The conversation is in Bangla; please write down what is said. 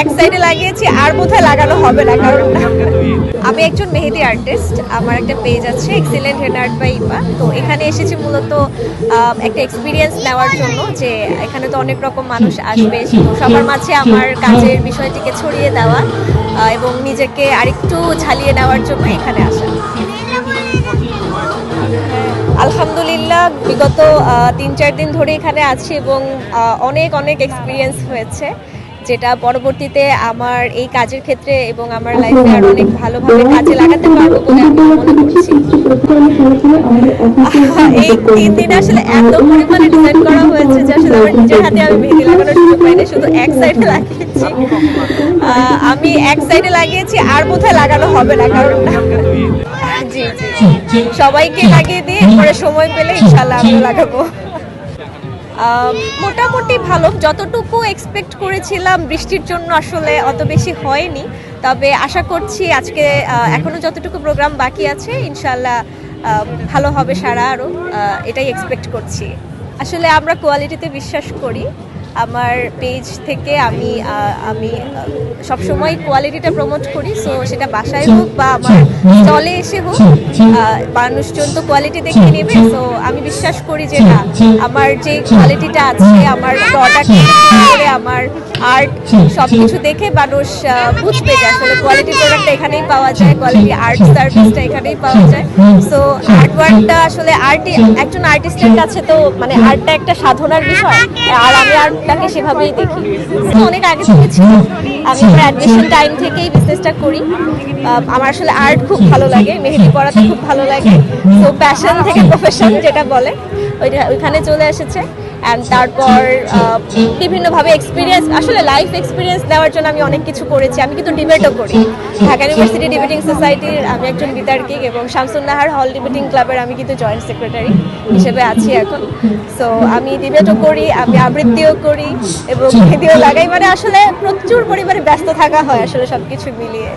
এক সাইডে লাগিয়েছি, আর বোধহয় লাগানো হবে না, কারণ আমি একজন মেহেদি আর্টিস্ট। আমার একটা পেজ আছে এক্সিলেন্ট হেড আর্ট বাই ইপা। তো এখানে এসেছি মূলত একটা এক্সপিরিয়েন্স নেওয়ার জন্য, যে এখানে তো অনেক রকম মানুষ আসবে, তো সবার মাঝে আমার কাজের বিষয়টিকে ছড়িয়ে দেওয়া এবং নিজেকে আরেকটু ঝালিয়ে নেওয়ার জন্য এখানে আসা। আলহামদুলিল্লাহ বিগত 3-4 দিন ধরে এখানে আছি এবং অনেক অনেক এক্সপিরিয়েন্স হয়েছে, যেটা পরবর্তীতে আমার এই কাজের ক্ষেত্রে এবং আমার লাইফে আর অনেক ভালোভাবে কাজে লাগাতে পারবো বলে আমি মনে করছি। এই 3 দিন আসলে এত পরিমাণে ডিজাইন করা হয়েছে যে আসলে আমার নিজের হাতে আমি মেহেদি লাগানোর সুযোগ পাইনি, শুধু এক সাইডে লাগিয়েছি। আমি এক সাইডে লাগিয়েছি, আর বোধহয় লাগানো হবে না, কারণ জি জি সবাইকে লাগিয়ে দিয়ে পরে সময় পেলে ইনশাল্লাহ আমি লাগাবো। মোটামুটি ভালো, যতটুকু এক্সপেক্ট করেছিলাম বৃষ্টির জন্য আসলে অত বেশি হয়নি, তবে আশা করছি আজকে এখনো যতটুকু প্রোগ্রাম বাকি আছে ইনশাল্লাহ ভালো হবে সারা, আরও এটাই এক্সপেক্ট করছি। আসলে আমরা কোয়ালিটিতে বিশ্বাস করি। আমার পেজ থেকে আমি সবসময় কোয়ালিটিটা প্রমোট করি, সো সেটা বাসায় হোক বা আমার স্টলে এসে হোক, মানুষজন তো কোয়ালিটি দেখে নেবে। সো আমি বিশ্বাস করি যে না, আমার যে কোয়ালিটিটা আছে, আমার প্রোডাক্ট করে আমার আর্ট সব কিছু দেখে মানুষ বুঝবে যে আসলে কোয়ালিটি প্রোডাক্টটা এখানেই পাওয়া যায়, কোয়ালিটি আর্ট সার্ভিসটা এখানেই পাওয়া যায়। সো আর্ট ওয়ার্কটা আসলে একজন আর্টিস্টের কাছে তো মানে আর্টটা একটা সাধনার বিষয়, আর আমি আর্টটাকে সেভাবেই দেখি। তো অনেক আগে থেকে ছিল, আমি আমার অ্যাডমিশন টাইম থেকেই বিজনেসটা করি। আমার আসলে আর্ট খুব ভালো লাগে, মেহেদি পড়াতে খুব ভালো লাগে। তো প্যাশন থেকে প্রফেশন যেটা বলে ওইখানে চলে এসেছে। অ্যান্ড তারপর বিভিন্নভাবে এক্সপিরিয়েন্স, আসলে লাইফ এক্সপিরিয়েন্স দেওয়ার জন্য আমি অনেক কিছু করেছি। আমি কিন্তু ডিবেটও করি, ঢাকা ইউনিভার্সিটি ডিবেটিং সোসাইটির আমি একজন বিতার্কিক, এবং শামসুন নাহার হল ডিবেটিং ক্লাবের আমি কিন্তু জয়েন্ট সেক্রেটারি হিসেবে আছি এখন। সো আমি ডিবেটও করি, আমি আবৃত্তিও করি এবং মেহেদিও লাগাই, মানে আসলে প্রচুর পরিমাণে ব্যস্ত থাকা হয় আসলে সব কিছু মিলিয়ে।